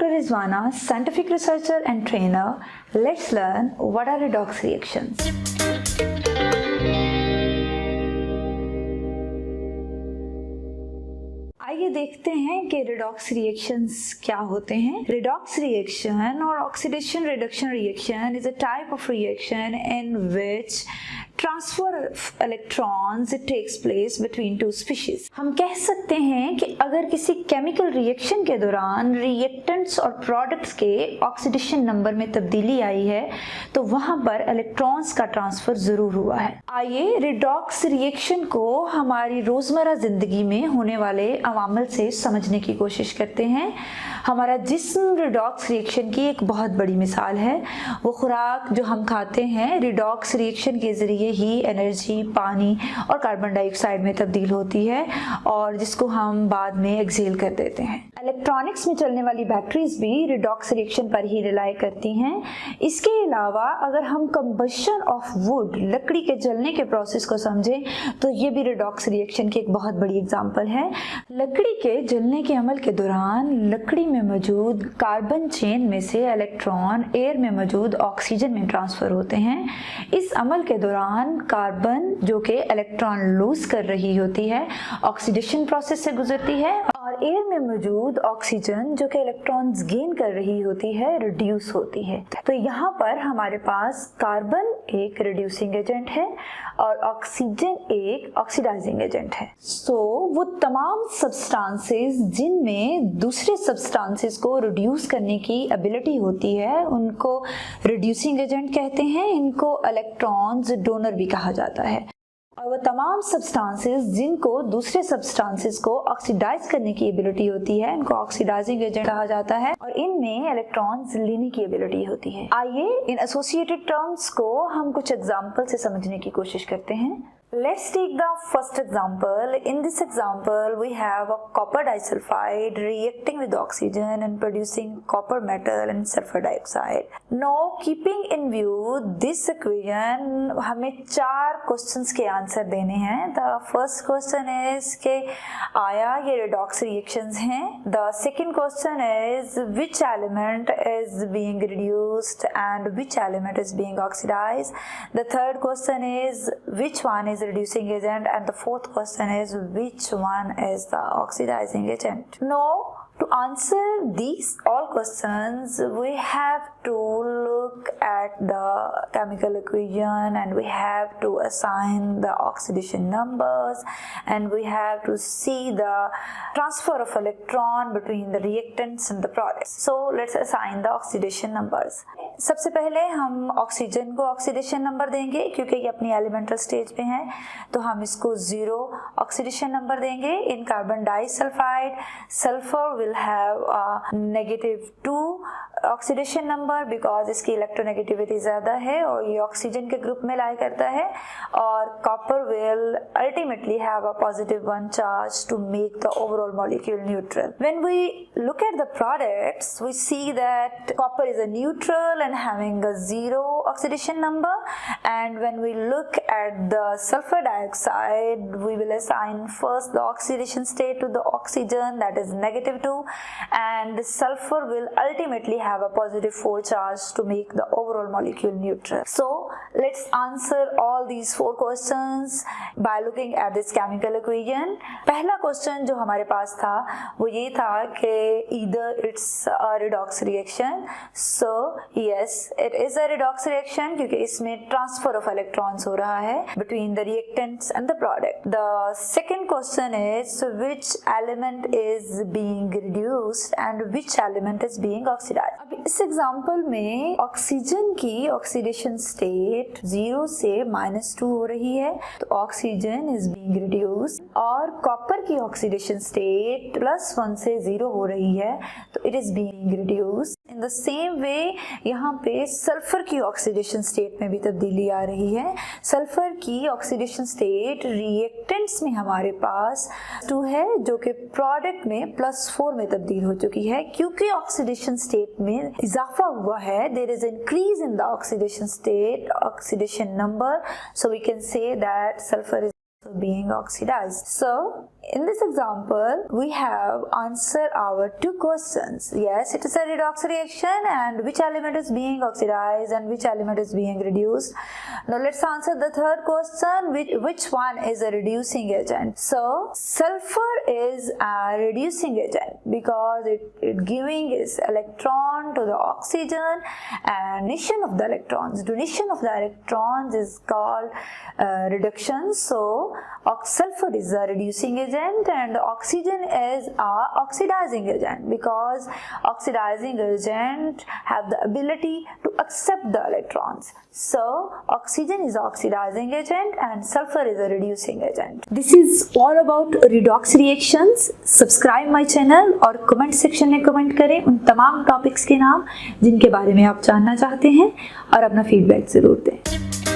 Dr. Rizwana, scientific researcher and trainer. Let's learn what are redox reactions. आइए देखते हैं कि redox reactions क्या होते हैं. Redox reaction or oxidation reduction reaction is a type of reaction in which transfer of electrons it takes place between two species. हम कह सकते हैं कि अगर किसी केमिकल रिएक्शन के दौरान रिएक्टेंट्स और प्रोडक्ट्स के ऑक्सीडेशन नंबर में तब्दीली आई है तो वहां पर इलेक्ट्रॉन्स का ट्रांसफर जरूर हुआ है. आइए रिडॉक्स रिएक्शन को हमारी रोजमर्रा जिंदगी में होने वाले अवामिल से समझने की कोशिश करते हैं. हमारा जिस्म रिडॉक्स रिएक्शन की एक बहुत बड़ी मिसाल है. वो खुराक जो हम खाते हैं रिडॉक्स रिएक्शन के जरिए ही एनर्जी, पानी और कार्बन डाइऑक्साइड में तब्दील होती है और जिसको हम बाद में एक्सेल कर देते हैं. इलेक्ट्रॉनिक्स में चलने वाली बैटरीज भी रिडॉक्स रिएक्शन पर ही रिलाई करती हैं. इसके अलावा अगर हम कंबशन ऑफ वुड, लकड़ी के जलने के प्रोसेस को समझें तो ये भी रिडॉक्स रिएक्शन की एक बहुत बड़ी एग्जांपल है. लकड़ी के जलने के अमल के दौरान लकड़ी में मौजूद कार्बन चेन में से इलेक्ट्रॉन एयर में मौजूद ऑक्सीजन में ट्रांसफर होते हैं. इस अमल के दौरान कार्बन जो कि इलेक्ट्रॉन लूज कर रही होती है ऑक्सीडेशन प्रोसेस से गुजरती है और एयर में मौजूद ऑक्सीजन जो कि इलेक्ट्रॉन्स गेन कर रही होती है रिड्यूस होती है. तो यहाँ पर हमारे पास कार्बन एक रिड्यूसिंग एजेंट है और ऑक्सीजन एक ऑक्सीडाइजिंग एजेंट है. सो वो तमाम सब्सटेंसेस जिनमें दूसरे सब्सटेंसेस को रिड्यूस करने की एबिलिटी होती है उनको रिड्यूसिंग एजेंट कहते हैं. इनको इलेक्ट्रॉन्स डोनर भी कहा जाता है. और वो तमाम सब्सटेंसेस जिनको दूसरे सब्सटेंसेस को ऑक्सीडाइज करने की एबिलिटी होती है इनको ऑक्सीडाइजिंग एजेंट कहा जाता है और इनमें इलेक्ट्रॉन्स लेने की एबिलिटी होती है. आइए इन एसोसिएटेड टर्म्स को हम कुछ एग्जांपल से समझने की कोशिश करते हैं. Let's take the first example. In this example, we have a copper disulfide reacting with oxygen and producing copper metal and sulfur dioxide. Now, keeping in view this equation, हमें 4 questions के answer देने हैं. The first question is कि आया ये redox reactions हैं. The second question is which element is being reduced and which element is being oxidized. The third question is which one is reducing agent and the fourth question is which one is the oxidizing agent. Now to answer these all questions we have to look at the chemical equation and we have to assign the oxidation numbers and we have to see the transfer of electron between the reactants and the products. So let's assign the oxidation numbers. सबसे पहले हम oxygen को oxidation number देंगे क्योंकि ये अपनी elemental stage पे हैं तो हम इसको 0 ऑक्सीडेशन नंबर देंगे. In carbon disulphide sulphur will have -2 oxidation number because इसकी इलेक्ट्रोनेगेटिविटी ज़्यादा है और ये ऑक्सीजन के ग्रुप में लाई करता है और copper will ultimately have a +1 charge to make the overall molecule neutral. When we look at the products we see that copper is a neutral and having a 0 oxidation number, and when we look at the sulfur dioxide we will assign first the oxidation state to the oxygen that is -2 and the sulfur will ultimately have a +4 charge to make the overall molecule neutral. So let's answer all these 4 questions by looking at this chemical equation. पहला question जो हमारे पास था वो ये था कि either it's a redox reaction. So yes, it is a redox reaction क्योंकि इसमें transfer of electrons हो रहा है between the reactants and the product. The second question is which element is being reduced and which element is being oxidized. अब इस example में oxygen की oxidation state 0 से -2 हो रही है तो ऑक्सीजन इज बीइंग रिड्यूस्ड और कॉपर की ऑक्सीडेशन स्टेट +1 से 0 हो रही है तो it is being reduced. In the same way यहाँ पे सल्फर की ऑक्सीडेशन स्टेट में भी तब्दीली आ रही है. सल्फर की ऑक्सीडेशन स्टेट रिएक्टेंट्स में हमारे पास 2 है जो कि प्रोडक्ट में +4 में तब्दील हो चुकी है. क्योंकि ऑक्सीडेशन स्टेट में इजाफा हुआ है there is increase in the oxidation state oxidation number, so we can say that sulphur is being oxidized. So In this example, we have answered our two questions. Yes, it is a redox reaction, and which element is being oxidized and which element is being reduced. Now let's answer the third question, which one is a reducing agent. So sulfur is a reducing agent because it giving its electron to the oxygen, and donation of the electrons. Donation of the electrons is called reduction. So sulfur is a reducing agent and oxygen is a oxidizing agent, because oxidizing agent have the ability to accept the electrons. So oxygen is oxidizing agent and sulfur is a reducing agent. This is all about redox reactions. Subscribe my channel और comment section में comment करें उन तमाम topics के नाम जिनके बारे में आप जानना चाहते हैं और अपना फीडबैक जरूर दें.